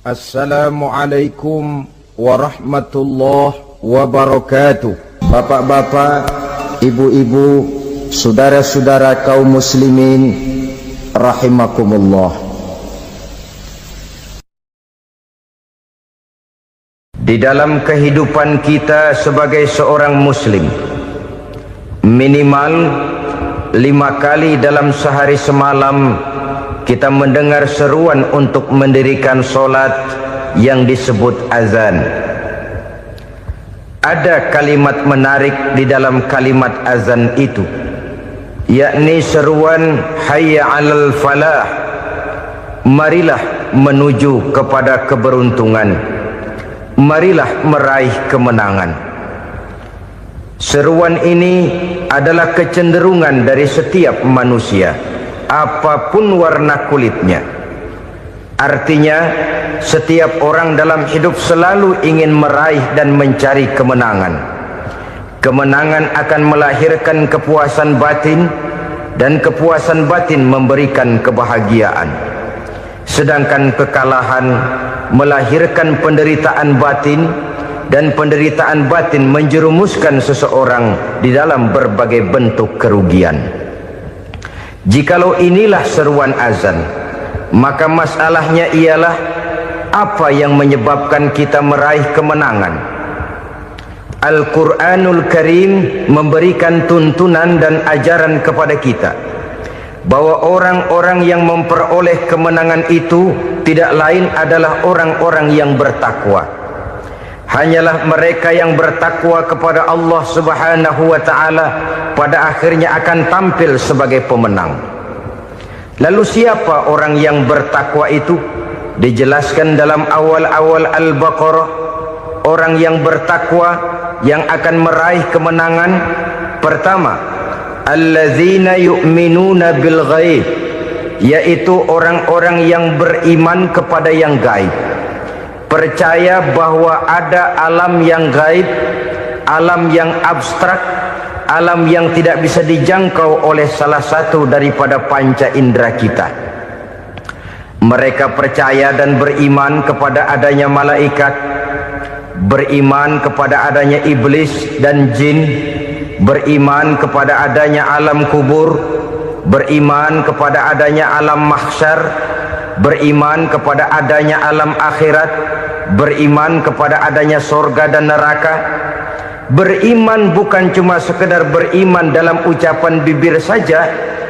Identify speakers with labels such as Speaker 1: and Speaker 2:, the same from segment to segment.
Speaker 1: Assalamualaikum warahmatullahi wabarakatuh. Bapak-bapak, ibu-ibu, saudara-saudara kaum muslimin rahimakumullah. Di dalam kehidupan kita sebagai seorang muslim, minimal 5 kali dalam sehari semalam kita mendengar seruan untuk mendirikan solat yang disebut azan. Ada kalimat menarik di dalam kalimat azan itu, yakni seruan hayya 'alal falah, marilah menuju kepada keberuntungan, marilah meraih kemenangan. Seruan ini adalah kecenderungan dari setiap manusia, apapun warna kulitnya. Artinya, setiap orang dalam hidup selalu ingin meraih dan mencari kemenangan. Kemenangan akan melahirkan kepuasan batin, dan kepuasan batin memberikan kebahagiaan. Sedangkan kekalahan melahirkan penderitaan batin, dan penderitaan batin menjerumuskan seseorang di dalam berbagai bentuk kerugian. Jikalau inilah seruan azan, maka masalahnya ialah apa yang menyebabkan kita meraih kemenangan. Al-Quranul Karim memberikan tuntunan dan ajaran kepada kita bahwa orang-orang yang memperoleh kemenangan itu tidak lain adalah orang-orang yang bertakwa. Hanyalah mereka yang bertakwa kepada Allah Subhanahu wa ta'ala pada akhirnya akan tampil sebagai pemenang. Lalu siapa orang yang bertakwa itu? Dijelaskan dalam awal-awal Al-Baqarah, orang yang bertakwa yang akan meraih kemenangan. Pertama, allazina yu'minuna bil ghaib, yaitu orang-orang yang beriman kepada yang gaib, percaya bahwa ada alam yang gaib, alam yang abstrak, alam yang tidak bisa dijangkau oleh salah satu daripada panca indera kita. Mereka percaya dan beriman kepada adanya malaikat, beriman kepada adanya iblis dan jin, beriman kepada adanya alam kubur, beriman kepada adanya alam mahsyar, beriman kepada adanya alam akhirat, beriman kepada adanya sorga dan neraka. Beriman bukan cuma sekedar beriman dalam ucapan bibir saja,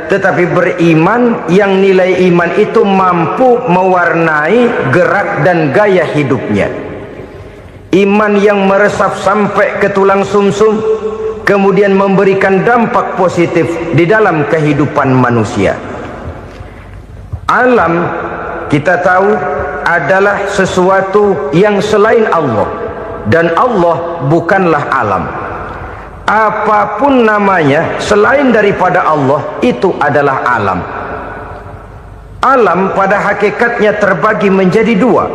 Speaker 1: tetapi beriman yang nilai iman itu mampu mewarnai gerak dan gaya hidupnya. Iman yang meresap sampai ke tulang sumsum, kemudian memberikan dampak positif di dalam kehidupan manusia. Alam, kita tahu, adalah sesuatu yang selain Allah, dan Allah bukanlah alam. Apapun namanya selain daripada Allah, itu adalah alam. Alam pada hakikatnya terbagi menjadi dua.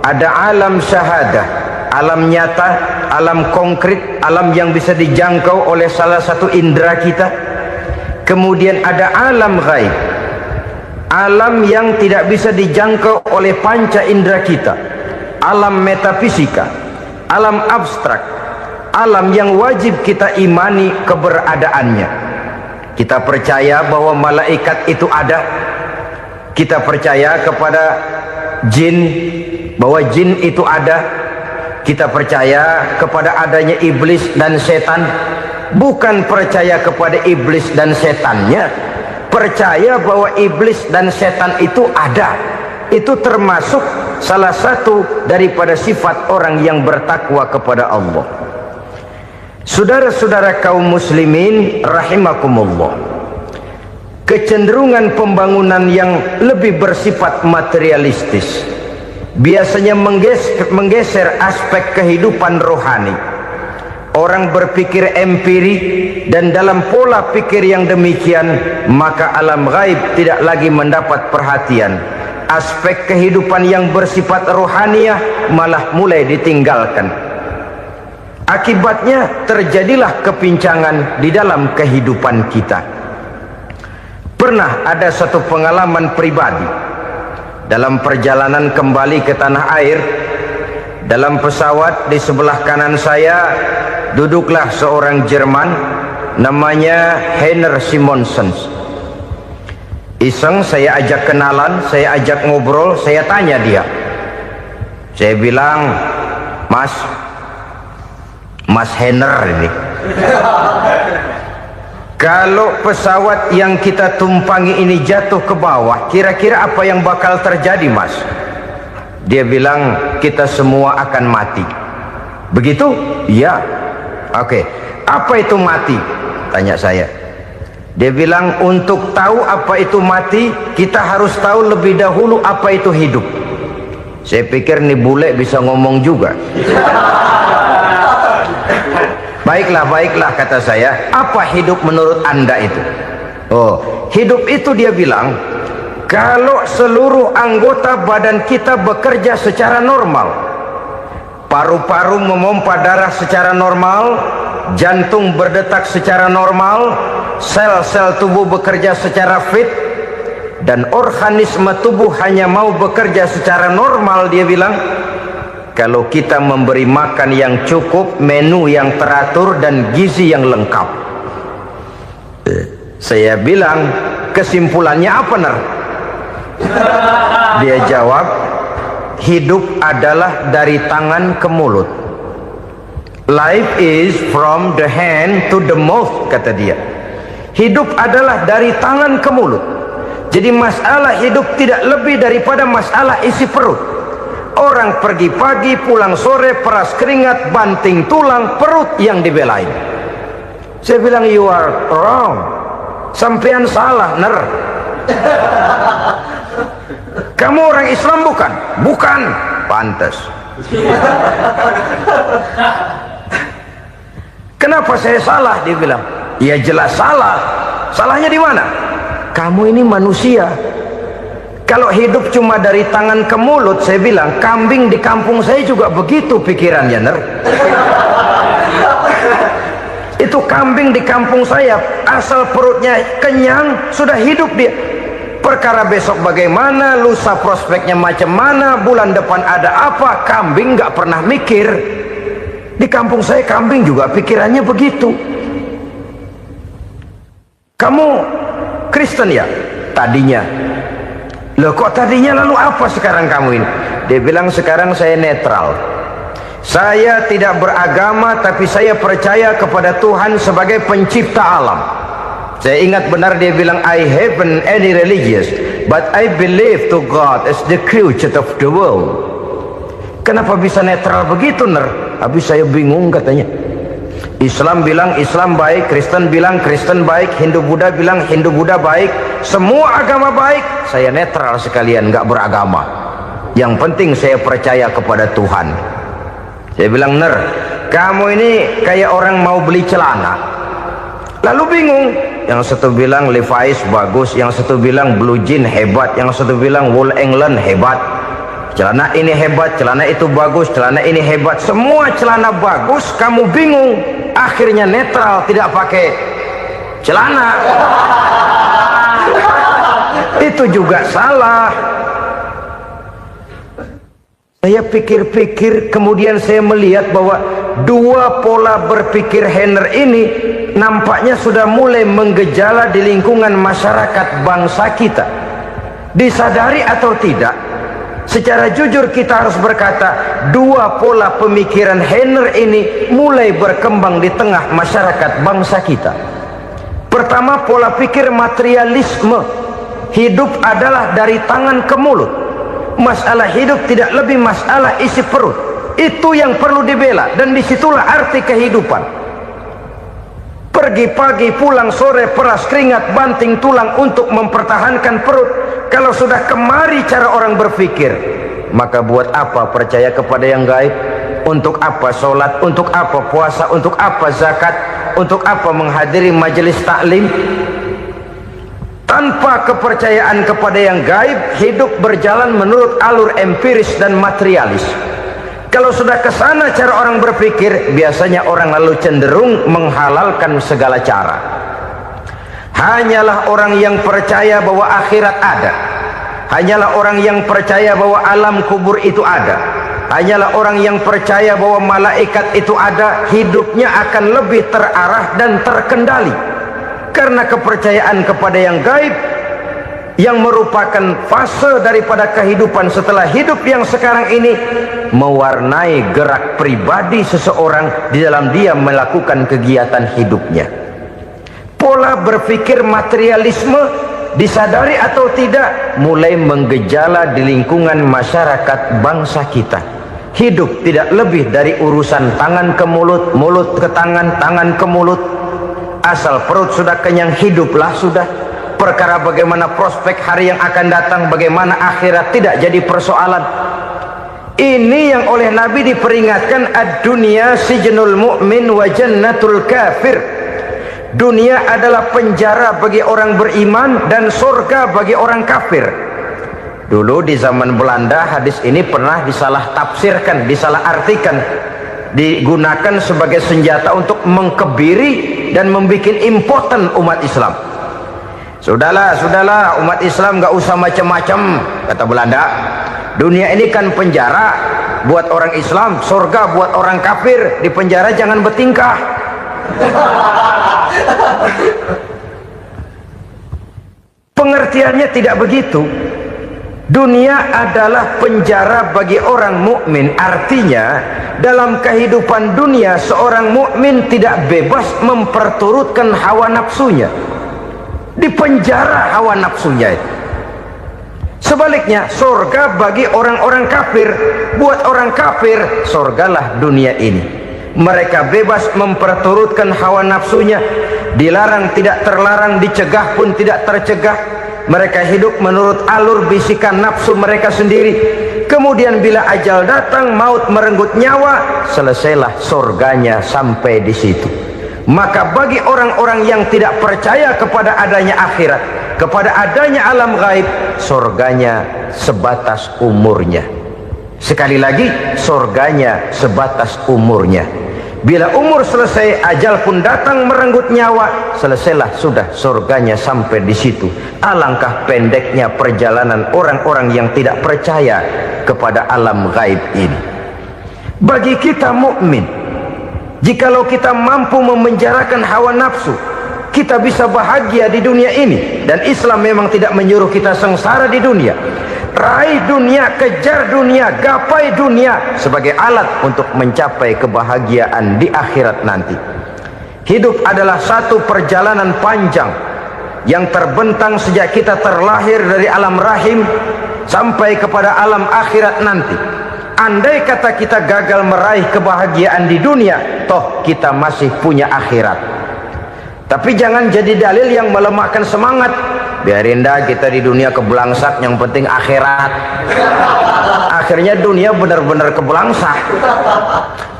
Speaker 1: Ada alam syahadah, alam nyata, alam konkret, alam yang bisa dijangkau oleh salah satu indera kita. Kemudian ada alam ghaib, alam yang tidak bisa dijangkau oleh panca indera kita, alam metafisika, alam abstrak, alam yang wajib kita imani keberadaannya. Kita percaya bahwa malaikat itu ada, kita percaya kepada jin, bahwa jin itu ada, kita percaya kepada adanya iblis dan setan. Bukan percaya kepada iblis dan setannya, percaya bahwa iblis dan setan itu ada. Itu termasuk salah satu daripada sifat orang yang bertakwa kepada Allah. Saudara-saudara kaum muslimin rahimakumullah, kecenderungan pembangunan yang lebih bersifat materialistis biasanya menggeser aspek kehidupan rohani. Orang berpikir empiri, dan dalam pola pikir yang demikian, maka alam gaib tidak lagi mendapat perhatian. Aspek kehidupan yang bersifat rohaniah malah mulai ditinggalkan. Akibatnya terjadilah kepincangan di dalam kehidupan kita. Pernah ada satu pengalaman pribadi dalam perjalanan kembali ke tanah air. Dalam pesawat di sebelah kanan saya duduklah seorang Jerman namanya Heiner Simonsen. Iseng saya ajak kenalan, saya ajak ngobrol, saya tanya dia. Saya bilang, Mas Heiner ini, kalau pesawat yang kita tumpangi ini jatuh ke bawah, kira-kira apa yang bakal terjadi, Mas? Dia bilang, kita semua akan mati. Begitu? Iya. Oke. Apa itu mati? Tanya saya. Dia bilang, untuk tahu apa itu mati, kita harus tahu lebih dahulu apa itu hidup. Saya pikir nih bule bisa ngomong juga. Baiklah kata saya. Apa hidup menurut Anda itu? Oh, hidup itu dia bilang, kalau seluruh anggota badan kita bekerja secara normal, paru-paru memompa darah secara normal, jantung berdetak secara normal, sel-sel tubuh bekerja secara fit, dan organisme tubuh hanya mau bekerja secara normal, dia bilang, kalau kita memberi makan yang cukup, menu yang teratur, dan gizi yang lengkap. Saya bilang, kesimpulannya apa, Ner? Dia jawab, hidup adalah dari tangan ke mulut. Life is from the hand to the mouth, kata dia. Hidup adalah dari tangan ke mulut. Jadi masalah hidup tidak lebih daripada masalah isi perut. Orang pergi pagi, pulang sore, peras keringat, banting tulang, perut yang dibelain. Saya bilang, you are wrong. Sampean salah, Ner. Kamu orang Islam bukan? Bukan. Pantas. Kenapa saya salah? Dia bilang, ya jelas salah. Salahnya di mana? Kamu ini manusia. Kalau hidup cuma dari tangan ke mulut, saya bilang, kambing di kampung saya juga begitu pikirannya, Ner. Itu kambing di kampung saya, asal perutnya kenyang, sudah hidup dia. Perkara besok bagaimana, lusa prospeknya macam mana, bulan depan ada apa, kambing nggak pernah mikir. Di kampung saya kambing juga pikirannya begitu. Kamu Kristen ya? Tadinya. Loh kok tadinya, lalu apa sekarang kamu ini? Dia bilang, sekarang saya netral. Saya tidak beragama, tapi saya percaya kepada Tuhan sebagai pencipta alam. Saya ingat benar dia bilang, I haven't any religious, but I believe to God as the creator of the world. Kenapa bisa netral begitu, Ner? Habis saya bingung katanya. Islam bilang Islam baik, Kristen bilang Kristen baik, Hindu Buddha bilang Hindu Buddha baik, semua agama baik. Saya netral sekalian, nggak beragama. Yang penting saya percaya kepada Tuhan. Saya bilang, Ner, kamu ini kayak orang mau beli celana, lalu bingung. Yang satu bilang Levi's bagus, yang satu bilang Blue Jean hebat, yang satu bilang Wool England hebat. Celana ini hebat, celana itu bagus, celana ini hebat, semua celana bagus, kamu bingung. Akhirnya netral, tidak pakai celana. Itu juga salah. Saya pikir-pikir, kemudian saya melihat bahwa dua pola berpikir Heiner ini nampaknya sudah mulai menggejala di lingkungan masyarakat bangsa kita. Disadari atau tidak, secara jujur kita harus berkata, dua pola pemikiran Heiner ini mulai berkembang di tengah masyarakat bangsa kita. Pertama, pola pikir materialisme. Hidup adalah dari tangan ke mulut. Masalah hidup tidak lebih masalah isi perut. Itu yang perlu dibela, dan disitulah arti kehidupan. Pergi pagi, pulang sore, peras keringat, banting tulang untuk mempertahankan perut. Kalau sudah kemari cara orang berpikir, maka buat apa percaya kepada yang gaib? Untuk apa sholat? Untuk apa puasa? Untuk apa zakat? Untuk apa menghadiri majelis taklim? Tanpa kepercayaan kepada yang gaib, hidup berjalan menurut alur empiris dan materialis. Kalau sudah ke sana cara orang berpikir, biasanya orang lalu cenderung menghalalkan segala cara. Hanyalah orang yang percaya bahwa akhirat ada, hanyalah orang yang percaya bahwa alam kubur itu ada, hanyalah orang yang percaya bahwa malaikat itu ada, hidupnya akan lebih terarah dan terkendali. Karena kepercayaan kepada yang gaib, yang merupakan fase daripada kehidupan setelah hidup yang sekarang ini, mewarnai gerak pribadi seseorang di dalam dia melakukan kegiatan hidupnya. Pola berpikir materialisme, disadari atau tidak, mulai menggejala di lingkungan masyarakat bangsa kita. Hidup tidak lebih dari urusan tangan ke mulut, mulut ke tangan, tangan ke mulut. Asal perut sudah kenyang, hiduplah sudah. Perkara bagaimana prospek hari yang akan datang, bagaimana akhirat, tidak jadi persoalan. Ini yang oleh Nabi diperingatkan, ad-dunya sijnul mu'min wa jannatul kafir. Dunia adalah penjara bagi orang beriman dan surga bagi orang kafir. Dulu di zaman Belanda hadis ini pernah disalah tafsirkan, disalah artikan, digunakan sebagai senjata untuk mengkebiri dan membuat impoten umat Islam. Sudahlah umat Islam gak usah macam-macam, kata Belanda. Dunia ini kan penjara buat orang Islam, surga buat orang kafir. Di penjara jangan bertingkah. Pengertiannya tidak begitu. Dunia adalah penjara bagi orang mukmin. Artinya dalam kehidupan dunia seorang mukmin tidak bebas memperturutkan hawa nafsunya. Di penjara hawa nafsunya itu. Sebaliknya surga bagi orang-orang kafir. Buat orang kafir surgalah dunia ini. Mereka bebas memperturutkan hawa nafsunya, dilarang tidak terlarang, dicegah pun tidak tercegah. Mereka hidup menurut alur bisikan nafsu mereka sendiri. Kemudian bila ajal datang, maut merenggut nyawa, selesailah surganya sampai di situ. Maka bagi orang-orang yang tidak percaya kepada adanya akhirat, kepada adanya alam gaib, surganya sebatas umurnya. Sekali lagi, surganya sebatas umurnya. Bila umur selesai, ajal pun datang merenggut nyawa, selesailah sudah surganya sampai di situ. Alangkah pendeknya perjalanan orang-orang yang tidak percaya kepada alam gaib ini. Bagi kita mukmin, jikalau kita mampu memenjarakan hawa nafsu, kita bisa bahagia di dunia ini. Dan Islam memang tidak menyuruh kita sengsara di dunia. Raih dunia, kejar dunia, gapai dunia sebagai alat untuk mencapai kebahagiaan di akhirat nanti. Hidup adalah satu perjalanan panjang yang terbentang sejak kita terlahir dari alam rahim sampai kepada alam akhirat nanti. Andai kata kita gagal meraih kebahagiaan di dunia, toh kita masih punya akhirat. Tapi jangan jadi dalil yang melemahkan semangat. Biarin dah kita di dunia kebelangsak, yang penting akhirat. Akhirnya dunia benar-benar kebelangsak.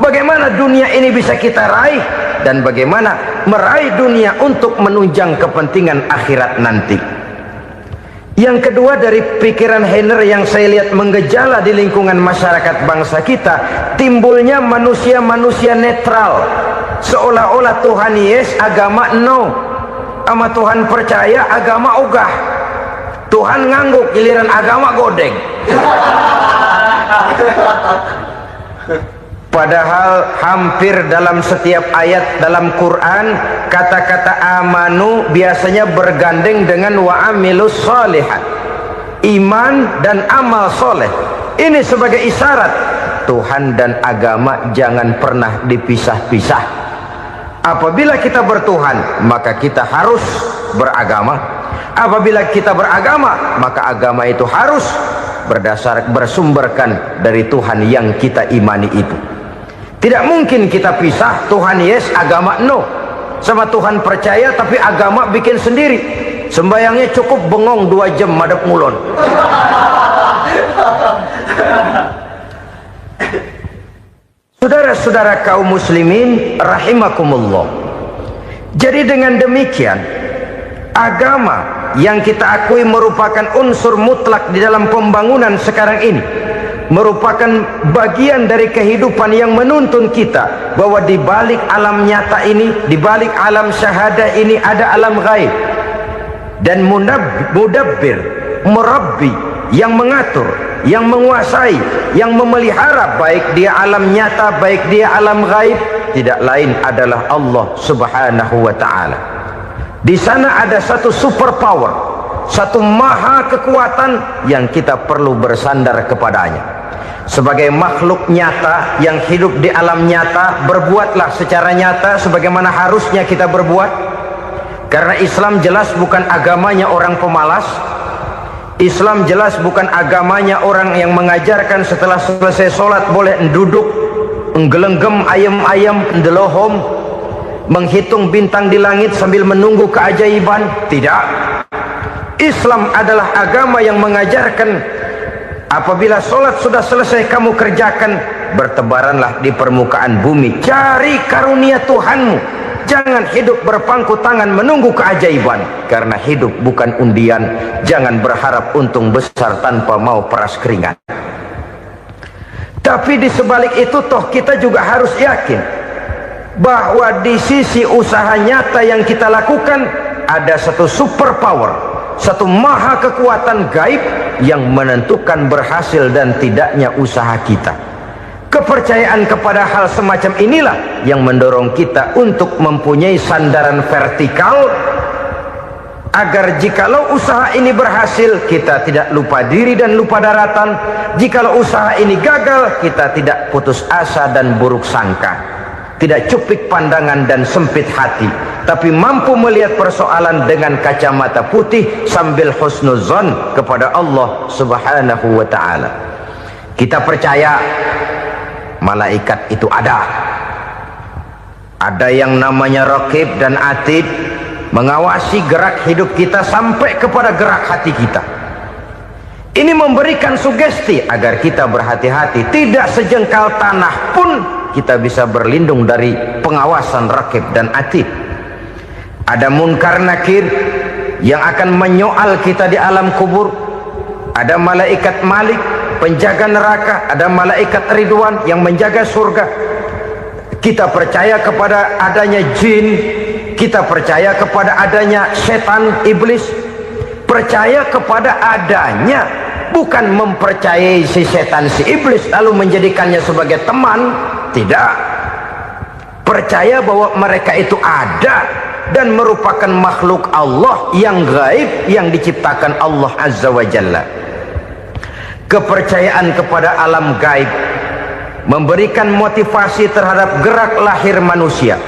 Speaker 1: Bagaimana dunia ini bisa kita raih, dan bagaimana meraih dunia untuk menunjang kepentingan akhirat nanti. Yang kedua, dari pikiran Heiner yang saya lihat menggejala di lingkungan masyarakat bangsa kita, timbulnya manusia-manusia netral. Seolah-olah Tuhan yes, agama no. Sama Tuhan percaya, agama ogah. Tuhan ngangguk, giliran agama godeng. Padahal hampir dalam setiap ayat dalam Quran, kata-kata amanu biasanya bergandeng dengan wa amilus sholihat. Iman dan amal soleh. Ini sebagai isyarat Tuhan dan agama jangan pernah dipisah-pisah. Apabila kita bertuhan, maka kita harus beragama. Apabila kita beragama, maka agama itu harus bersumberkan dari Tuhan yang kita imani itu. Tidak mungkin kita pisah, Tuhan yes, agama no. Sama Tuhan percaya tapi agama bikin sendiri. Sembayangnya cukup bengong 2 jam madep mulon. Saudara-saudara kaum muslimin rahimakumullah. Jadi dengan demikian, agama yang kita akui merupakan unsur mutlak di dalam pembangunan sekarang ini, merupakan bagian dari kehidupan yang menuntun kita bahwa di balik alam nyata ini, di balik alam syahadah ini ada alam gaib. Dan mudabbir, murabbi, yang mengatur, yang menguasai, yang memelihara, baik dia alam nyata, baik dia alam gaib, tidak lain adalah Allah Subhanahu wa ta'ala. Di sana ada satu super power, satu maha kekuatan yang kita perlu bersandar kepadanya. Sebagai makhluk nyata yang hidup di alam nyata, berbuatlah secara nyata sebagaimana harusnya kita berbuat. Karena Islam jelas bukan agamanya orang pemalas. Islam jelas bukan agamanya orang yang mengajarkan setelah selesai sholat boleh duduk nggelenggem ayam-ayam ndelohom, menghitung bintang di langit sambil menunggu keajaiban. Tidak. Islam adalah agama yang mengajarkan apabila sholat sudah selesai kamu kerjakan, bertebaranlah di permukaan bumi, cari karunia Tuhanmu. Jangan hidup berpangku tangan menunggu keajaiban, karena hidup bukan undian. Jangan berharap untung besar tanpa mau peras keringat. Tapi di sebalik itu toh kita juga harus yakin bahwa di sisi usaha nyata yang kita lakukan ada satu super power, satu maha kekuatan gaib yang menentukan berhasil dan tidaknya usaha kita. Kepercayaan kepada hal semacam inilah yang mendorong kita untuk mempunyai sandaran vertikal, agar jikalau usaha ini berhasil, kita tidak lupa diri dan lupa daratan. Jikalau usaha ini gagal, kita tidak putus asa dan buruk sangka, tidak cupik pandangan dan sempit hati, tapi mampu melihat persoalan dengan kacamata putih sambil husnuzon kepada Allah Subhanahu wa ta'ala. Kita percaya malaikat itu ada yang namanya Raqib dan Atid, mengawasi gerak hidup kita sampai kepada gerak hati kita. Ini memberikan sugesti agar kita berhati-hati, tidak sejengkal tanah pun kita bisa berlindung dari pengawasan Raqib dan Atid. Ada Munkar Nakir yang akan menyoal kita di alam kubur. Ada malaikat Malik, penjaga neraka. Ada malaikat Ridwan yang menjaga surga. Kita percaya kepada adanya jin, kita percaya kepada adanya setan, iblis. Percaya kepada adanya, bukan mempercayai si setan, si iblis lalu menjadikannya sebagai teman. Tidak. Percaya bahwa mereka itu ada dan merupakan makhluk Allah yang gaib yang diciptakan Allah Azza wa Jalla. Kepercayaan kepada alam gaib memberikan motivasi terhadap gerak lahir manusia,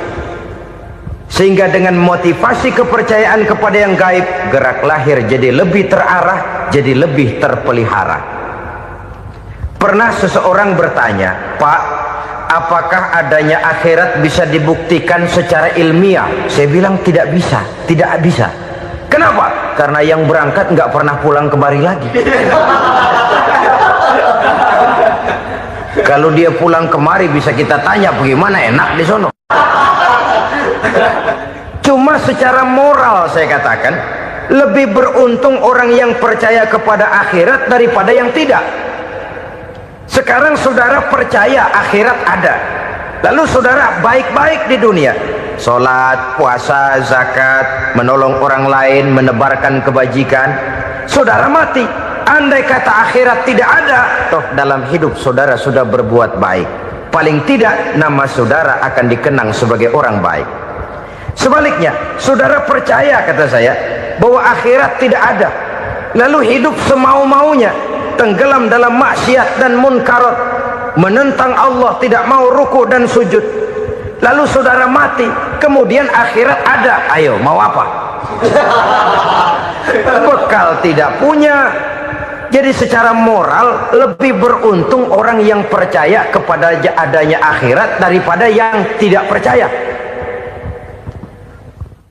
Speaker 1: sehingga dengan motivasi kepercayaan kepada yang gaib, gerak lahir jadi lebih terarah, jadi lebih terpelihara. Pernah seseorang bertanya, "Pak, apakah adanya akhirat bisa dibuktikan secara ilmiah?" Saya bilang tidak bisa, tidak bisa. Kenapa? Karena yang berangkat nggak pernah pulang kembali lagi. Kalau dia pulang kemari bisa kita tanya bagaimana enak di sono. Cuma secara moral saya katakan, lebih beruntung orang yang percaya kepada akhirat daripada yang tidak. Sekarang saudara percaya akhirat ada, lalu saudara baik-baik di dunia, sholat, puasa, zakat, menolong orang lain, menebarkan kebajikan. Saudara mati, andai kata akhirat tidak ada, toh dalam hidup saudara sudah berbuat baik, paling tidak nama saudara akan dikenang sebagai orang baik. Sebaliknya, saudara percaya, kata saya, bahwa akhirat tidak ada, lalu hidup semau-maunya, tenggelam dalam maksiat dan munkarat, menentang Allah, tidak mau ruku dan sujud, lalu saudara mati, kemudian akhirat ada, ayo mau apa? Bekal tidak punya. Jadi secara moral lebih beruntung orang yang percaya kepada adanya akhirat daripada yang tidak percaya.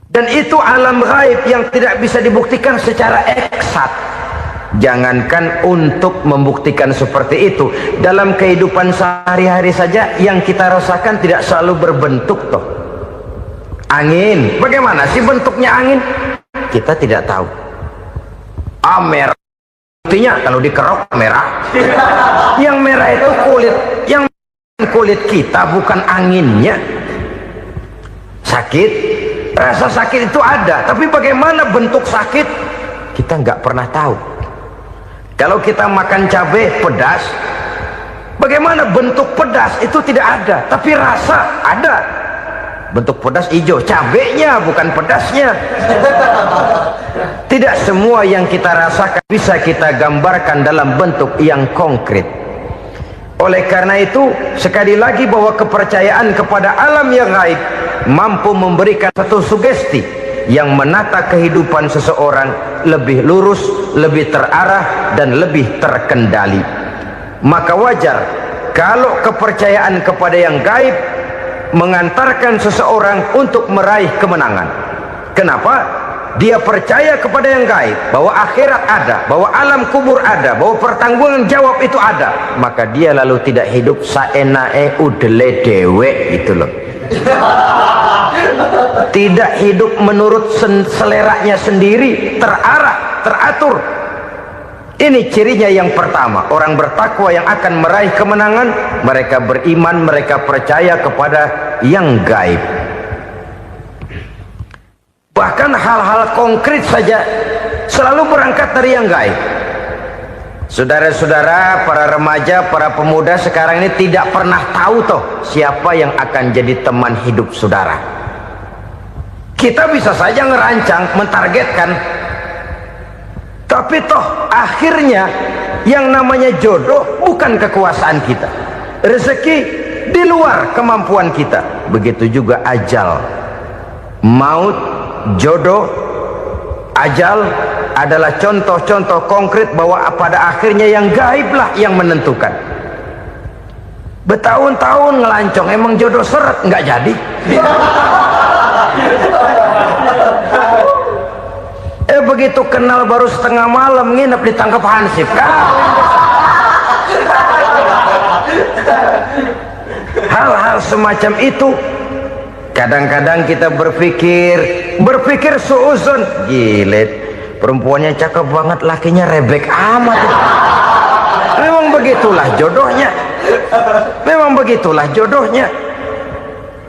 Speaker 1: Dan itu alam gaib yang tidak bisa dibuktikan secara eksat. Jangankan untuk membuktikan seperti itu, dalam kehidupan sehari-hari saja yang kita rasakan tidak selalu berbentuk toh. Angin, bagaimana sih bentuknya angin? Kita tidak tahu. Merah, buktinya kalau dikerok merah. Yang merah itu kulit, yang kulit kita bukan anginnya. Sakit, rasa sakit itu ada, tapi bagaimana bentuk sakit kita nggak pernah tahu. Kalau kita makan cabai pedas, bagaimana bentuk pedas itu tidak ada, tapi rasa ada. Bentuk pedas hijau, cabenya bukan pedasnya. Tidak semua yang kita rasakan bisa kita gambarkan dalam bentuk yang konkret. Oleh karena itu, sekali lagi bahwa kepercayaan kepada alam yang gaib mampu memberikan satu sugesti yang menata kehidupan seseorang lebih lurus, lebih terarah, dan lebih terkendali. Maka wajar kalau kepercayaan kepada yang gaib mengantarkan seseorang untuk meraih kemenangan. Kenapa? Dia percaya kepada yang gaib, bahwa akhirat ada, bahwa alam kubur ada, bahwa pertanggungan jawab itu ada. Maka dia lalu tidak hidup saenae udele dewe, gitu loh. Tidak hidup menurut seleranya sendiri, terarah, teratur. Ini cirinya yang pertama. Orang bertakwa yang akan meraih kemenangan, mereka beriman, mereka percaya kepada yang gaib. Bahkan hal-hal konkret saja selalu berangkat dari yang gaib. Saudara-saudara, para remaja, para pemuda sekarang ini tidak pernah tahu toh siapa yang akan jadi teman hidup saudara. Kita bisa saja ngerancang, mentargetkan, tapi toh akhirnya yang namanya jodoh bukan kekuasaan kita. Rezeki di luar kemampuan kita. Begitu juga ajal, maut, jodoh, ajal adalah contoh-contoh konkret bahwa pada akhirnya yang gaiblah yang menentukan. Bertahun-tahun ngelancong, emang jodoh seret, nggak jadi. Begitu kenal baru setengah malam nginep ditangkap hansip kan. Hal-hal semacam itu kadang-kadang kita berpikir suuzon, gilet, perempuannya cakep banget, lakinya rebek amat. Memang begitulah jodohnya. Memang begitulah jodohnya.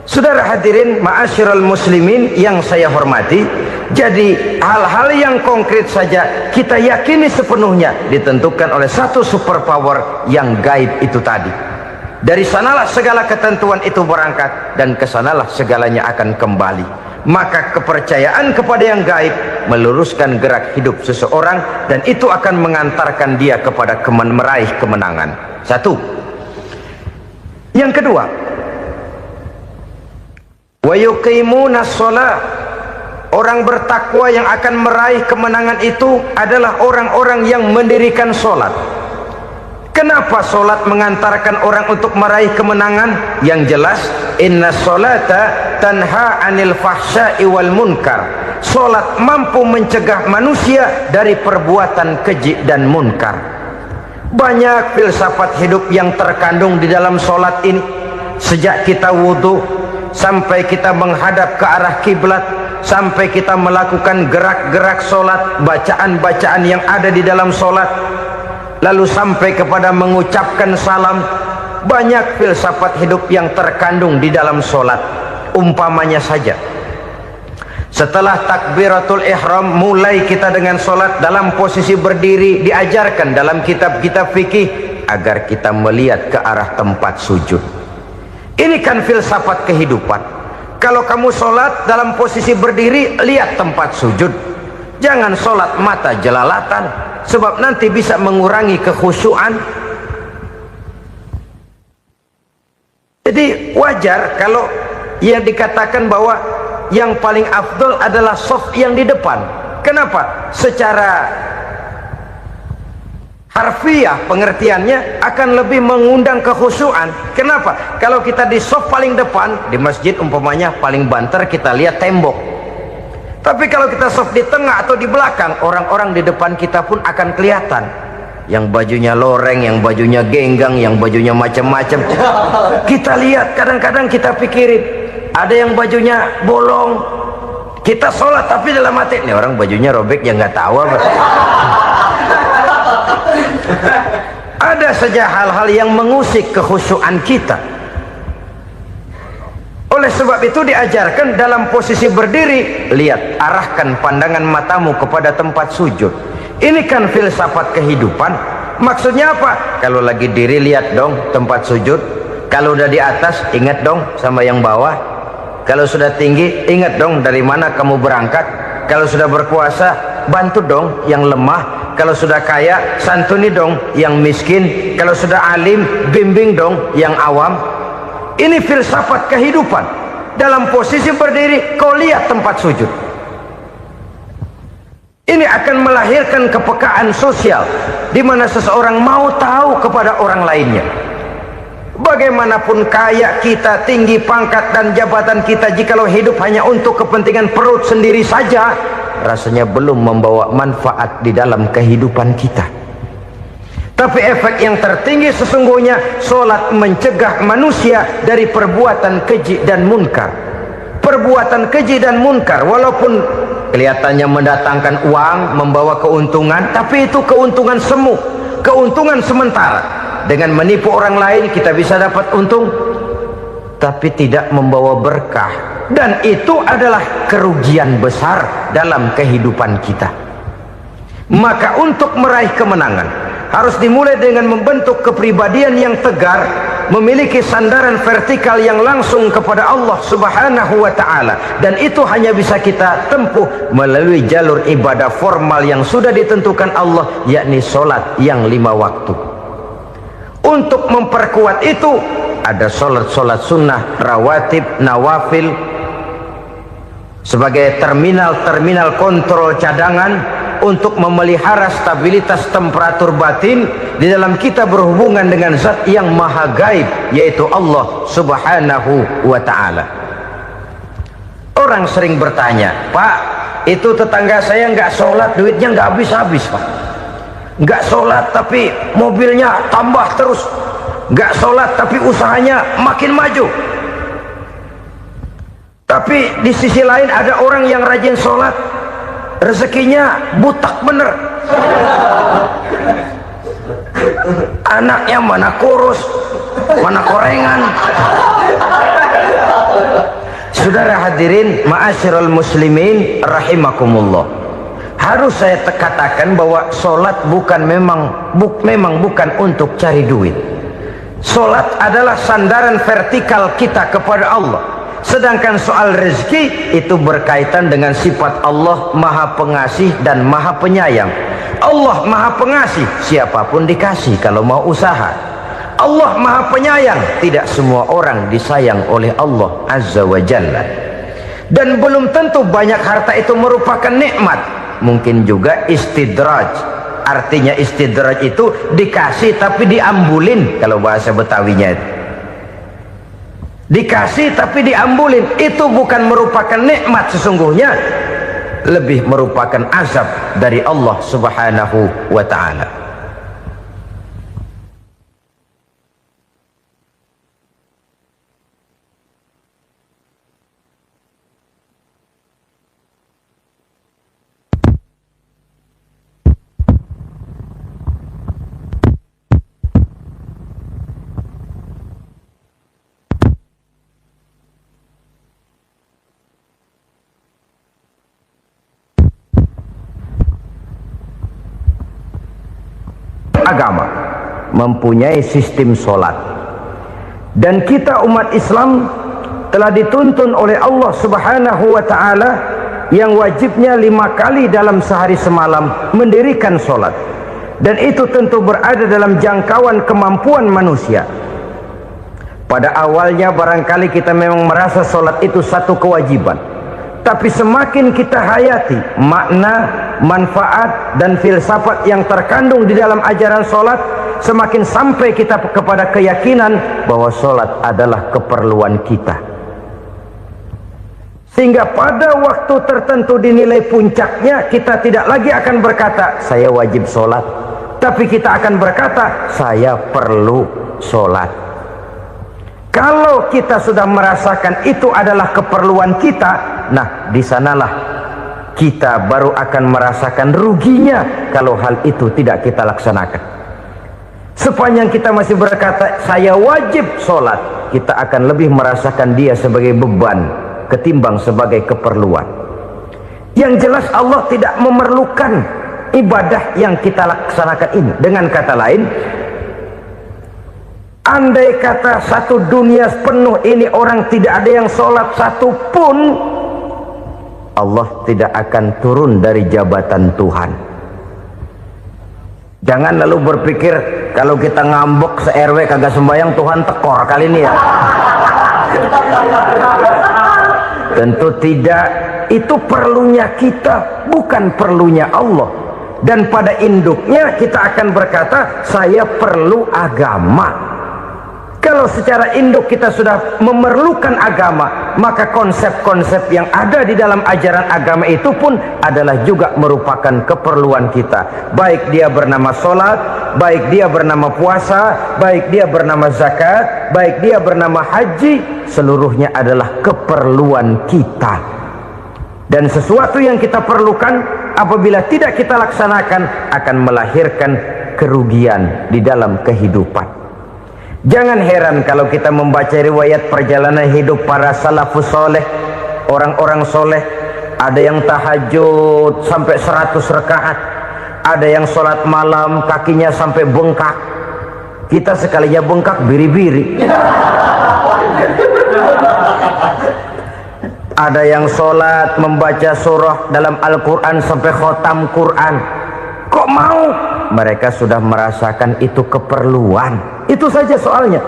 Speaker 1: Saudara hadirin ma'asyiral muslimin yang saya hormati, jadi hal-hal yang konkret saja kita yakini sepenuhnya ditentukan oleh satu superpower yang gaib itu tadi. Dari sanalah segala ketentuan itu berangkat, dan kesanalah segalanya akan kembali. Maka kepercayaan kepada yang gaib meluruskan gerak hidup seseorang, dan itu akan mengantarkan dia kepada meraih kemenangan. Satu. Yang kedua, wa yuqimuna shalah. Orang bertakwa yang akan meraih kemenangan itu adalah orang-orang yang mendirikan sholat. Kenapa sholat mengantarkan orang untuk meraih kemenangan? Yang jelas, inna sholata tanha anil fahsya'i wal munkar. Sholat mampu mencegah manusia dari perbuatan keji dan munkar. Banyak filsafat hidup yang terkandung di dalam sholat ini. Sejak kita wudhu sampai kita menghadap ke arah kiblat, sampai kita melakukan gerak-gerak sholat, bacaan-bacaan yang ada di dalam sholat, lalu sampai kepada mengucapkan salam. Banyak filsafat hidup yang terkandung di dalam sholat. Umpamanya saja, setelah takbiratul ihram, mulai kita dengan sholat dalam posisi berdiri. Diajarkan dalam kitab-kitab fikih agar kita melihat ke arah tempat sujud. Ini kan filsafat kehidupan. Kalau kamu sholat dalam posisi berdiri, lihat tempat sujud. Jangan sholat mata jelalatan, sebab nanti bisa mengurangi kekhusyuan. Jadi wajar kalau yang dikatakan bahwa yang paling afdol adalah shaf yang di depan. Kenapa? Secara harfiah pengertiannya akan lebih mengundang kekhusyuan. Kenapa? Kalau kita di shaf paling depan di masjid umpamanya paling banter, kita lihat tembok. Tapi kalau kita shaf di tengah atau di belakang, orang-orang di depan kita pun akan kelihatan. Yang bajunya loreng, yang bajunya genggang, yang bajunya macam-macam. Kita lihat, kadang-kadang kita pikirin, ada yang bajunya bolong. Kita sholat tapi dalam hati, nih orang bajunya robek, ya nggak tahu apa. Ada saja hal-hal yang mengusik kekhusyuan kita. Oleh sebab itu diajarkan dalam posisi berdiri, lihat, arahkan pandangan matamu kepada tempat sujud. Ini kan filsafat kehidupan. Maksudnya apa? Kalau lagi diri lihat dong tempat sujud, kalau udah di atas ingat dong sama yang bawah, kalau sudah tinggi ingat dong dari mana kamu berangkat, kalau sudah berkuasa bantu dong yang lemah, kalau sudah kaya santuni dong yang miskin, kalau sudah alim bimbing dong yang awam. Ini filsafat kehidupan. Dalam posisi berdiri kau lihat tempat sujud. Ini akan melahirkan kepekaan sosial di mana seseorang mau tahu kepada orang lainnya. Bagaimanapun kaya kita, tinggi pangkat dan jabatan kita, jikalau hidup hanya untuk kepentingan perut sendiri saja, rasanya belum membawa manfaat di dalam kehidupan kita. Tapi efek yang tertinggi sesungguhnya, solat mencegah manusia dari perbuatan keji dan munkar. Perbuatan keji dan munkar walaupun kelihatannya mendatangkan uang, membawa keuntungan, tapi itu keuntungan semu, keuntungan sementara. Dengan menipu orang lain kita bisa dapat untung, tapi tidak membawa berkah, dan itu adalah kerugian besar dalam kehidupan kita. Maka untuk meraih kemenangan harus dimulai dengan membentuk kepribadian yang tegar, memiliki sandaran vertikal yang langsung kepada Allah Subhanahu wa ta'ala, dan itu hanya bisa kita tempuh melalui jalur ibadah formal yang sudah ditentukan Allah, yakni solat yang 5 waktu. Untuk memperkuat itu ada solat-solat sunnah, rawatib, nawafil sebagai terminal kontrol cadangan untuk memelihara stabilitas temperatur batin di dalam kita berhubungan dengan zat yang maha gaib, yaitu Allah Subhanahu wa ta'ala. Orang sering bertanya, Pak, itu tetangga saya nggak sholat, duitnya nggak habis-habis, Pak. Nggak sholat tapi mobilnya tambah terus, nggak sholat tapi usahanya makin maju. Tapi di sisi lain ada orang yang rajin sholat, rezekinya butak bener, anaknya mana kurus mana korengan. Saudara hadirin ma'asyiral muslimin rahimakumullah, harus saya katakan bahwa solat memang bukan untuk cari duit. Solat adalah sandaran vertikal kita kepada Allah. Sedangkan soal rezeki itu berkaitan dengan sifat Allah maha pengasih dan maha penyayang. Allah maha pengasih, siapapun dikasih kalau mau usaha. Allah maha penyayang, tidak semua orang disayang oleh Allah Azza wa Jalla. Dan belum tentu banyak harta itu merupakan nikmat. Mungkin juga istidraj. Artinya istidraj itu dikasih tapi diambulin, kalau bahasa Betawinya itu. Dikasih tapi diambulin, itu bukan merupakan nikmat sesungguhnya, lebih merupakan azab dari Allah Subhanahu wa ta'ala. Agama mempunyai sistem solat, dan kita umat Islam telah dituntun oleh Allah Subhanahu wa ta'ala yang wajibnya 5 kali dalam sehari semalam mendirikan solat, dan itu tentu berada dalam jangkauan kemampuan manusia. Pada awalnya barangkali kita memang merasa solat itu satu kewajiban, tapi semakin kita hayati makna, manfaat dan filsafat yang terkandung di dalam ajaran solat, semakin sampai kita kepada keyakinan bahwa solat adalah keperluan kita. Sehingga pada waktu tertentu dinilai puncaknya, kita tidak lagi akan berkata saya wajib solat, tapi kita akan berkata saya perlu solat. Kalau kita sudah merasakan itu adalah keperluan kita, nah di sanalah kita baru akan merasakan ruginya kalau hal itu tidak kita laksanakan. Sepanjang kita masih berkata saya wajib sholat, kita akan lebih merasakan dia sebagai beban ketimbang sebagai keperluan. Yang jelas Allah tidak memerlukan ibadah yang kita laksanakan ini. Dengan kata lain, andai kata satu dunia penuh ini orang tidak ada yang sholat satu pun, Allah tidak akan turun dari jabatan Tuhan. Jangan lalu berpikir kalau kita ngambek se-RW kagak sembahyang Tuhan tekor kali ini ya. Tentu tidak. Itu perlunya kita, bukan perlunya Allah. Dan pada induknya kita akan berkata, saya perlu agama. Kalau secara induk kita sudah memerlukan agama, maka konsep-konsep yang ada di dalam ajaran agama itu pun adalah juga merupakan keperluan kita. Baik dia bernama sholat, baik dia bernama puasa, baik dia bernama zakat, baik dia bernama haji, seluruhnya adalah keperluan kita. Dan sesuatu yang kita perlukan apabila tidak kita laksanakan akan melahirkan kerugian di dalam kehidupan. Jangan heran kalau kita membaca riwayat perjalanan hidup para salafus soleh, orang-orang soleh. Ada yang tahajud sampai 100 rakaat, ada yang sholat malam kakinya sampai bengkak. Kita sekalinya bengkak biri-biri. Ada yang sholat membaca surah dalam Al-Quran sampai khotam Quran. Kok mau? Mereka sudah merasakan itu keperluan. Itu saja soalnya.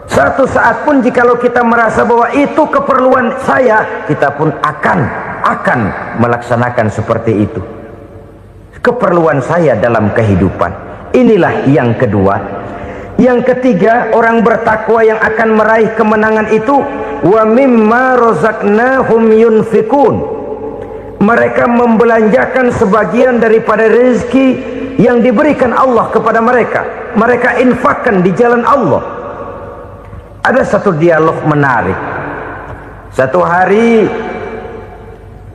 Speaker 1: Satu saat pun jikalau kita merasa bahwa itu keperluan saya, kita pun akan melaksanakan seperti itu. Keperluan saya dalam kehidupan. Inilah yang kedua. Yang ketiga, orang bertakwa yang akan meraih kemenangan itu, wa mimma razaqnahum yunfikun. Mereka membelanjakan sebagian daripada rezeki yang diberikan Allah kepada mereka. Mereka infakkan di jalan Allah. Ada satu dialog menarik. Satu hari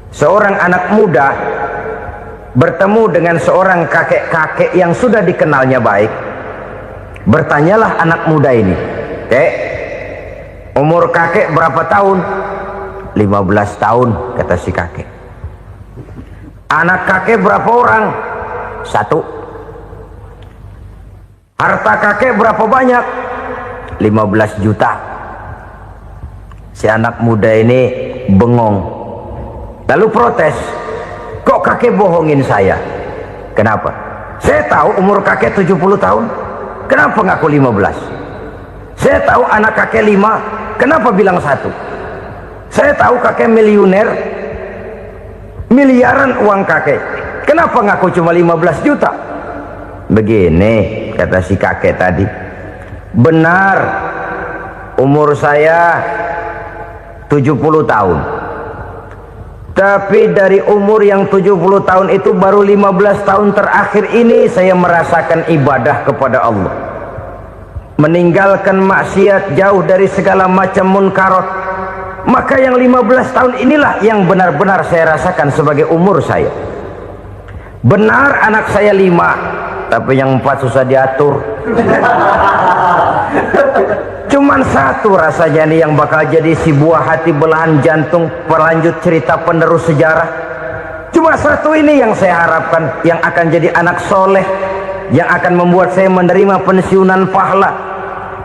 Speaker 1: seorang anak muda bertemu dengan seorang kakek-kakek yang sudah dikenalnya baik. Bertanyalah anak muda ini, "Kek, umur kakek berapa tahun?" 15 tahun, kata si kakek. "Anak kakek berapa orang?" 1. "Harta kakek berapa banyak?" 15 juta. Si anak muda ini bengong, lalu protes, "Kok kakek bohongin saya?" "Kenapa?" "Saya tahu umur kakek 70 tahun. Kenapa ngaku 15? Saya tahu anak kakek 5. Kenapa bilang 1? Saya tahu kakek miliuner, miliaran uang kakek. Kenapa ngaku cuma 15 juta? Begini, kata si kakek tadi. Benar, umur saya 70 tahun. Tapi dari umur yang 70 tahun itu baru 15 tahun terakhir ini saya merasakan ibadah kepada Allah. Meninggalkan maksiat, jauh dari segala macam munkarat. Maka yang 15 tahun inilah yang benar-benar saya rasakan sebagai umur saya. Benar anak saya 5, tapi yang 4 susah diatur. Cuman 1 rasanya nih yang bakal jadi si buah hati belahan jantung pelanjut cerita penerus sejarah. Cuma 1 ini yang saya harapkan, yang akan jadi anak soleh, yang akan membuat saya menerima pensiunan pahala.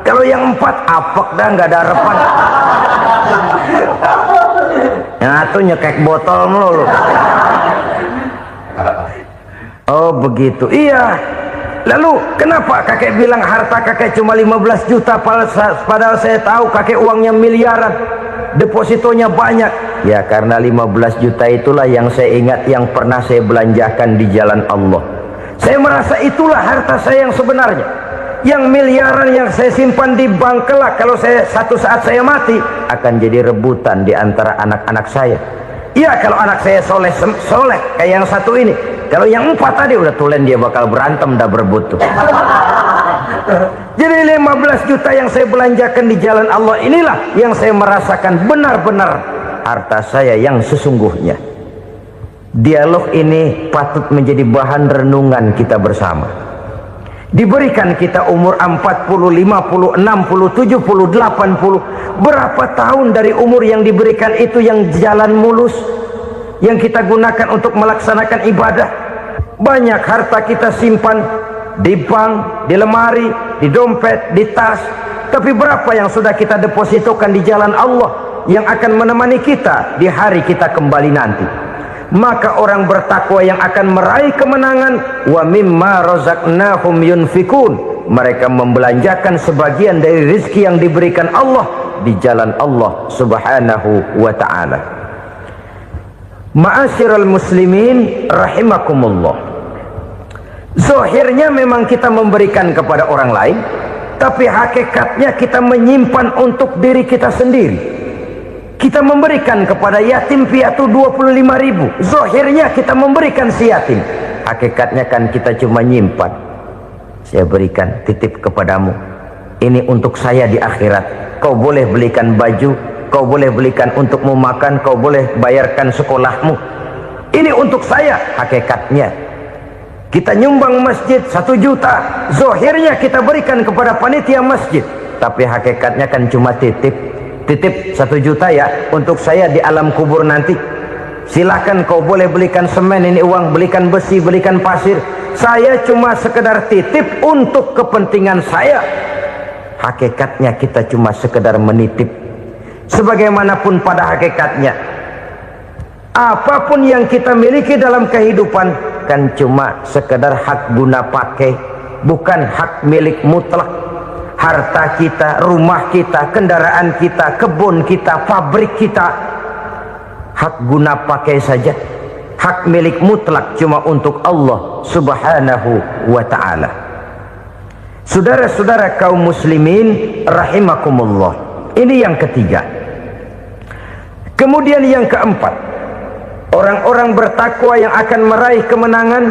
Speaker 1: Kalau yang 4 apek dah, nggak ada harapan. Yang 1 nyekek botol melulu. Oh begitu, iya. Lalu kenapa kakek bilang harta kakek cuma 15 juta padahal saya tahu kakek uangnya miliaran, depositonya banyak? Ya karena 15 juta itulah yang saya ingat yang pernah saya belanjakan di jalan Allah. Saya merasa itulah harta saya yang sebenarnya. Yang miliaran yang saya simpan di bank kelak kalau satu saat saya mati akan jadi rebutan di antara anak-anak saya. Iya kalau anak saya soleh kayak yang 1 ini. Kalau yang 4 tadi udah tulen dia bakal berantem dah berebut tuh. Jadi 15 juta yang saya belanjakan di jalan Allah inilah yang saya merasakan benar-benar harta saya yang sesungguhnya. Dialog ini patut menjadi bahan renungan kita bersama. Diberikan kita umur 40, 50, 60, 70, 80. Berapa tahun dari umur yang diberikan itu yang jalan mulus, yang kita gunakan untuk melaksanakan ibadah? Banyak harta kita simpan di bank, di lemari, di dompet, di tas. Tapi berapa yang sudah kita depositokan di jalan Allah yang akan menemani kita di hari kita kembali nanti? Maka orang bertakwa yang akan meraih kemenangan, wa mimma razaqnahum yunfikun, mereka membelanjakan sebagian dari rezeki yang diberikan Allah di jalan Allah subhanahu wa ta'ala. Ma'asyiral muslimin rahimakumullah, zahirnya memang kita memberikan kepada orang lain, tapi hakikatnya kita menyimpan untuk diri kita sendiri. Kita memberikan kepada yatim piatu 25.000, zahirnya kita memberikan si yatim, hakikatnya kan kita cuma nyimpan. Saya berikan, titip kepadamu, ini untuk saya di akhirat. Kau boleh belikan baju, kau boleh belikan untukmu makan, kau boleh bayarkan sekolahmu, ini untuk saya. Hakikatnya kita nyumbang masjid 1 juta, zahirnya kita berikan kepada panitia masjid, tapi hakikatnya kan cuma titip 1 juta ya, untuk saya di alam kubur nanti. Silahkan kau boleh belikan semen, ini uang, belikan besi, belikan pasir, saya cuma sekedar titip untuk kepentingan saya. Hakikatnya kita cuma sekedar menitip. Sebagaimanapun pada hakikatnya, apapun yang kita miliki dalam kehidupan kan cuma sekedar hak guna pakai, bukan hak milik mutlak. Harta kita, rumah kita, kendaraan kita, kebun kita, pabrik kita, hak guna pakai saja. Hak milik mutlak cuma untuk Allah subhanahu wa ta'ala. Saudara-saudara kaum muslimin rahimakumullah, ini yang ketiga. Kemudian yang keempat, orang-orang bertakwa yang akan meraih kemenangan,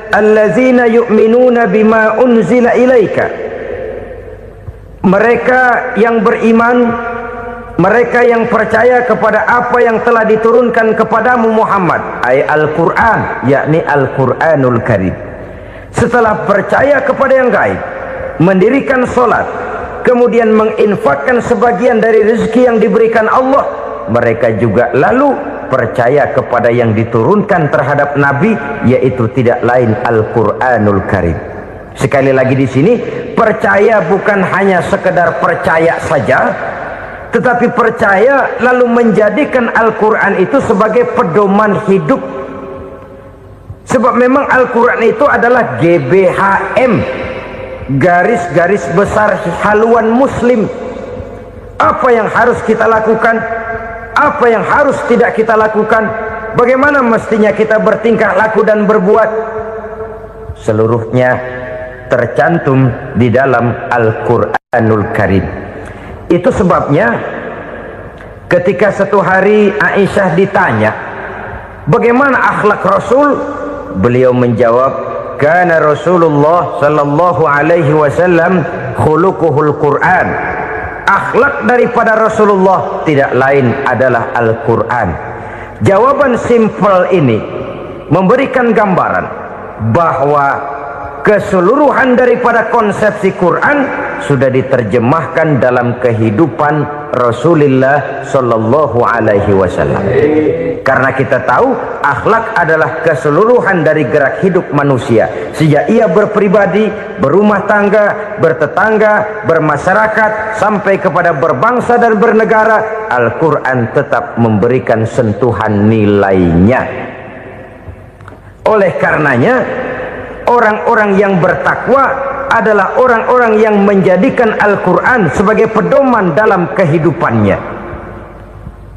Speaker 1: allazina yu'minuna bima unzila ilaika, mereka yang beriman, mereka yang percaya kepada apa yang telah diturunkan kepadamu Muhammad, ay Al-Quran, yakni Al-Quranul Karim. Setelah percaya kepada yang gaib, mendirikan solat, kemudian menginfakkan sebagian dari rezeki yang diberikan Allah, mereka juga lalu percaya kepada yang diturunkan terhadap Nabi, yaitu tidak lain Al-Quranul Karim. Sekali lagi di sini, percaya bukan hanya sekedar percaya saja, tetapi percaya lalu menjadikan Al-Quran itu sebagai pedoman hidup. Sebab memang Al-Quran itu adalah GBHM, garis-garis besar haluan muslim. Apa yang harus kita lakukan, apa yang harus tidak kita lakukan, bagaimana mestinya kita bertingkah laku dan berbuat, seluruhnya tercantum di dalam Al-Quranul Karim. Itu sebabnya ketika satu hari Aisyah ditanya bagaimana akhlak Rasul, beliau menjawab, kana Rasulullah sallallahu alaihi wasallam khuluquhul Quran. Akhlak daripada Rasulullah tidak lain adalah Al-Quran. Jawaban simpel ini memberikan gambaran bahwa keseluruhan daripada konsepsi Quran sudah diterjemahkan dalam kehidupan Rasulullah sallallahu alaihi wasallam. Karena kita tahu akhlak adalah keseluruhan dari gerak hidup manusia, sejak ia berpribadi, berumah tangga, bertetangga, bermasyarakat, sampai kepada berbangsa dan bernegara. Al-Quran tetap memberikan sentuhan nilainya. Oleh karenanya, orang-orang yang bertakwa adalah orang-orang yang menjadikan Al-Quran sebagai pedoman dalam kehidupannya.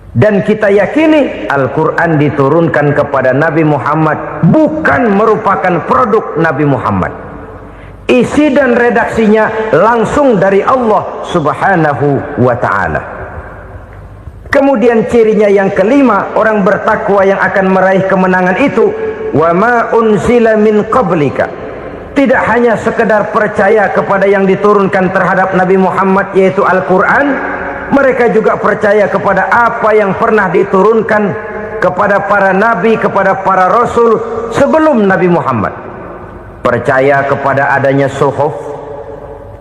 Speaker 1: Dan kita yakini Al-Quran diturunkan kepada Nabi Muhammad bukan merupakan produk Nabi Muhammad. Isi dan redaksinya langsung dari Allah subhanahu wa ta'ala. Kemudian cirinya yang kelima, orang bertakwa yang akan meraih kemenangan itu, wa ma unzila min qablika, tidak hanya sekedar percaya kepada yang diturunkan terhadap Nabi Muhammad yaitu Al-Quran, mereka juga percaya kepada apa yang pernah diturunkan kepada para nabi, kepada para rasul sebelum Nabi Muhammad. Percaya kepada adanya suhuf,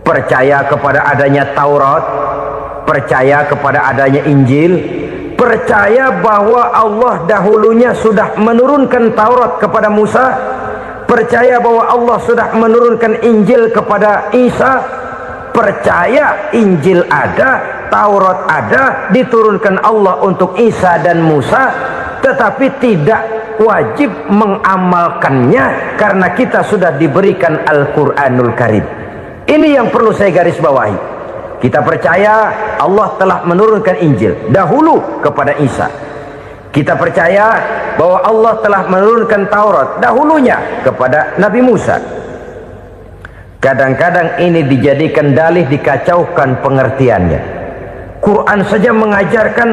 Speaker 1: percaya kepada adanya Taurat, percaya kepada adanya Injil, percaya bahwa Allah dahulunya sudah menurunkan Taurat kepada Musa, percaya bahwa Allah sudah menurunkan Injil kepada Isa, percaya Injil ada, Taurat ada, diturunkan Allah untuk Isa dan Musa, tetapi tidak wajib mengamalkannya karena kita sudah diberikan Al-Quranul Karim. Ini yang perlu saya garis bawahi. Kita percaya Allah telah menurunkan Injil dahulu kepada Isa. Kita percaya bahwa Allah telah menurunkan Taurat dahulunya kepada Nabi Musa. Kadang-kadang ini dijadikan dalih, dikacaukan pengertiannya. Quran saja mengajarkan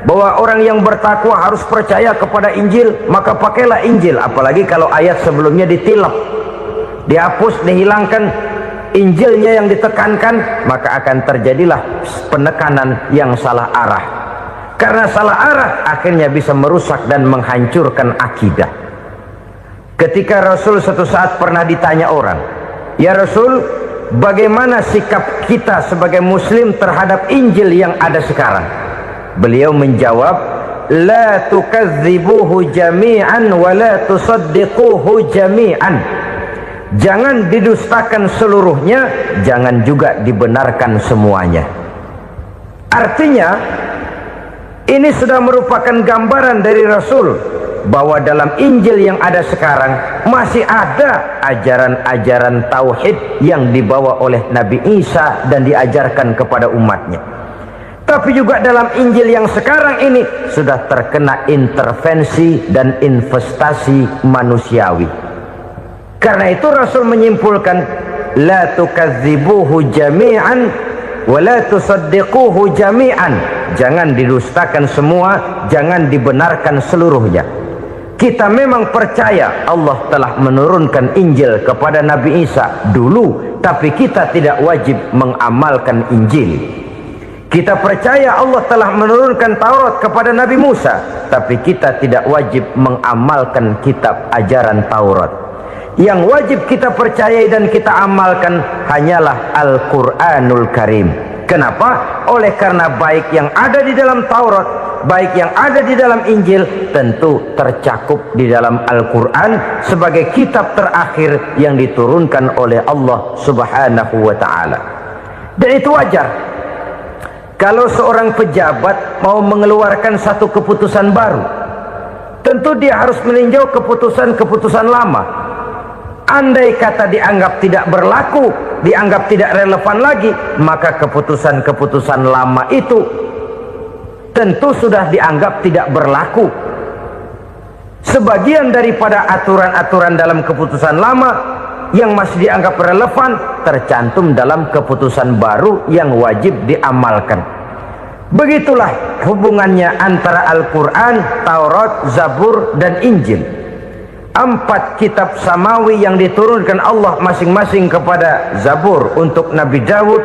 Speaker 1: bahwa orang yang bertakwa harus percaya kepada Injil, maka pakailah Injil. Apalagi kalau ayat sebelumnya ditilap, dihapus, dihilangkan, Injilnya yang ditekankan, maka akan terjadilah penekanan yang salah arah. Karena salah arah akhirnya bisa merusak dan menghancurkan akidah. Ketika Rasul suatu saat pernah ditanya orang, "Ya Rasul, bagaimana sikap kita sebagai muslim terhadap Injil yang ada sekarang?" Beliau menjawab, "La tukadzibuhu jami'an wa la tusaddiquhu jami'an." Jangan didustakan seluruhnya, jangan juga dibenarkan semuanya. Artinya, ini sudah merupakan gambaran dari Rasul bahwa dalam Injil yang ada sekarang masih ada ajaran-ajaran tauhid yang dibawa oleh Nabi Isa dan diajarkan kepada umatnya. Tapi juga dalam Injil yang sekarang ini sudah terkena intervensi dan investasi manusiawi. Karena itu Rasul menyimpulkan, la tukadzibuhu jami'an wa la tusaddiquhu jami'an. Jangan didustakan semua, jangan dibenarkan seluruhnya. Kita memang percaya Allah telah menurunkan Injil kepada Nabi Isa dulu, tapi kita tidak wajib mengamalkan Injil. Kita percaya Allah telah menurunkan Taurat kepada Nabi Musa, tapi kita tidak wajib mengamalkan kitab ajaran Taurat. Yang wajib kita percayai dan kita amalkan hanyalah Al-Quranul Karim. Kenapa? Oleh karena baik yang ada di dalam Taurat, baik yang ada di dalam Injil, tentu tercakup di dalam Al-Quran sebagai kitab terakhir yang diturunkan oleh Allah Subhanahu wa Ta'ala. Dan itu wajar. Kalau seorang pejabat mau mengeluarkan satu keputusan baru, tentu dia harus meninjau keputusan-keputusan lama. Andai kata dianggap tidak berlaku, dianggap tidak relevan lagi, maka keputusan-keputusan lama itu tentu sudah dianggap tidak berlaku. Sebagian daripada aturan-aturan dalam keputusan lama yang masih dianggap relevan tercantum dalam keputusan baru yang wajib diamalkan. Begitulah hubungannya antara Al-Quran, Taurat, Zabur, dan Injil. 4 kitab samawi yang diturunkan Allah masing-masing kepada Zabur untuk Nabi Daud,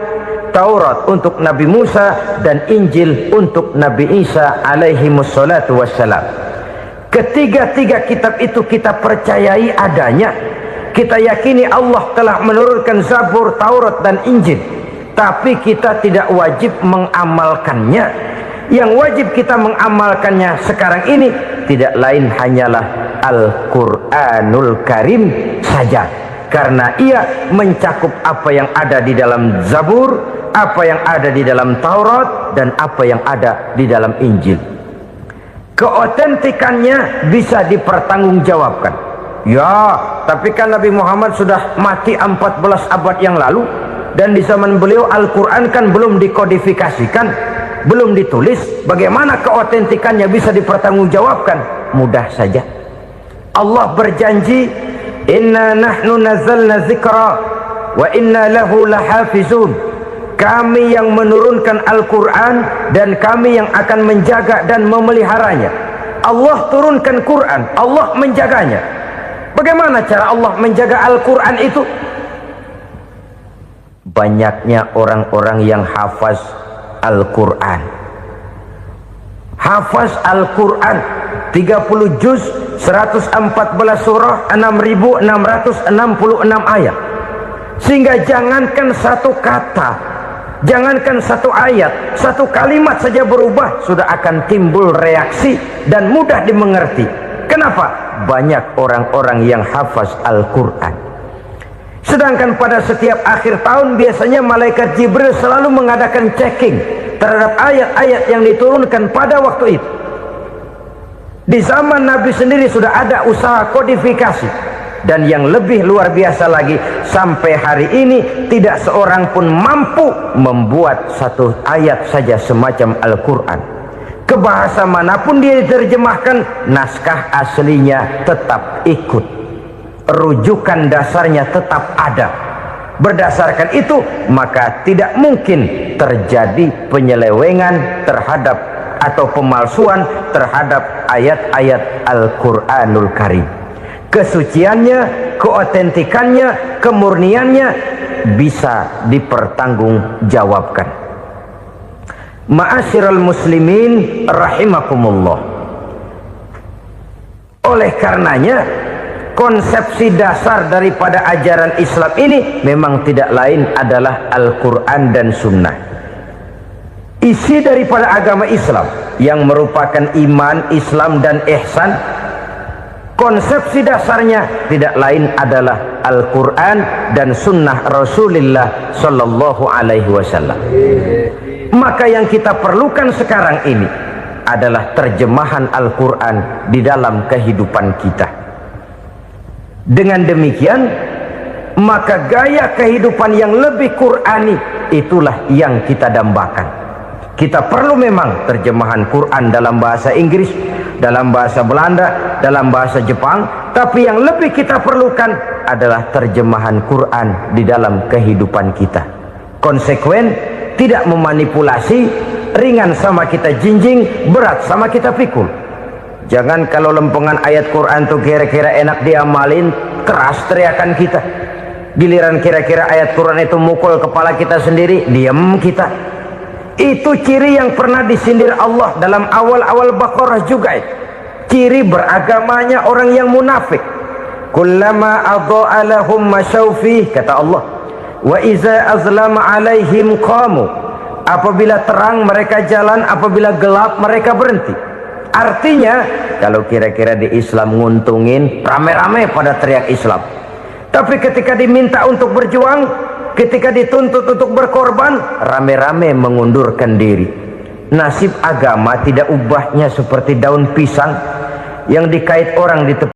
Speaker 1: Taurat untuk Nabi Musa, dan Injil untuk Nabi Isa alaihi wassalatu wassalam. Ketiga-tiga kitab itu kita percayai adanya. Kita yakini Allah telah menurunkan Zabur, Taurat, dan Injil, tapi kita tidak wajib mengamalkannya. Yang wajib kita mengamalkannya sekarang ini tidak lain hanyalah Al-Quranul Karim saja, karena ia mencakup apa yang ada di dalam Zabur, apa yang ada di dalam Taurat, dan apa yang ada di dalam Injil. Keotentikannya bisa dipertanggungjawabkan. Ya, tapi kan Nabi Muhammad sudah mati 14 abad yang lalu, dan di zaman beliau Al-Quran kan belum dikodifikasikan, belum ditulis. Bagaimana keotentikannya bisa dipertanggungjawabkan? Mudah saja. Allah berjanji, inna nahnu nazzalna dzikra wa inna lahu lahafizun. Kami yang menurunkan Al-Quran dan kami yang akan menjaga dan memeliharanya. Allah turunkan Quran, Allah menjaganya. Bagaimana cara Allah menjaga Al-Quran itu? Banyaknya orang-orang yang hafaz Al-Quran. Hafaz Al-Quran 30 juz, 114 surah, 6.666 ayat. Sehingga jangankan satu kata, Jangankan satu ayat, satu kalimat saja berubah sudah akan timbul reaksi dan mudah dimengerti. Kenapa? Banyak orang-orang yang hafaz Al-Quran. Sedangkan pada setiap akhir tahun biasanya malaikat Jibril selalu mengadakan checking terhadap ayat-ayat yang diturunkan pada waktu itu. Di zaman Nabi sendiri sudah ada usaha kodifikasi. Dan yang lebih luar biasa lagi, sampai hari ini tidak seorang pun mampu membuat satu ayat saja semacam Al-Quran. Ke bahasa manapun dia diterjemahkan, naskah aslinya tetap ikut, rujukan dasarnya tetap ada. Berdasarkan itu maka tidak mungkin terjadi penyelewengan terhadap atau pemalsuan terhadap ayat-ayat Al-Quranul Karim. Kesuciannya, keotentikannya, kemurniannya bisa dipertanggungjawabkan. Ma'asyiral muslimin rahimakumullah. Oleh karenanya, konsepsi dasar daripada ajaran Islam ini memang tidak lain adalah Al-Quran dan Sunnah. Isi daripada agama Islam yang merupakan iman, Islam dan ihsan, konsepsi dasarnya tidak lain adalah Al-Quran dan Sunnah Rasulullah Sallallahu Alaihi Wasallam. Maka yang kita perlukan sekarang ini adalah terjemahan Al-Quran di dalam kehidupan kita. Dengan demikian, maka gaya kehidupan yang lebih Qurani itulah yang kita dambakan. Kita perlu memang terjemahan Quran dalam bahasa Inggris, dalam bahasa Belanda, dalam bahasa Jepang, tapi yang lebih kita perlukan adalah terjemahan Quran di dalam kehidupan kita. Konsekuen, tidak memanipulasi, ringan sama kita jinjing, berat sama kita pikul. Jangan kalau lempengan ayat Quran tuh kira-kira enak diamalin, keras teriakan kita. Giliran kira-kira ayat Quran itu mukul kepala kita sendiri, diam kita. Itu ciri yang pernah disindir Allah dalam awal-awal Baqarah juga itu. Ciri beragamanya orang yang munafik. Kullama adha'a lahum masyawfi, kata Allah, wa iza azlama alaihim qamu. Apabila terang mereka jalan, apabila gelap mereka berhenti. Artinya kalau kira-kira di Islam nguntungin, rame-rame pada teriak Islam. Tapi ketika diminta untuk berjuang, ketika dituntut untuk berkorban, rame-rame mengundurkan diri. Nasib agama tidak ubahnya seperti daun pisang yang dikait orang di tepi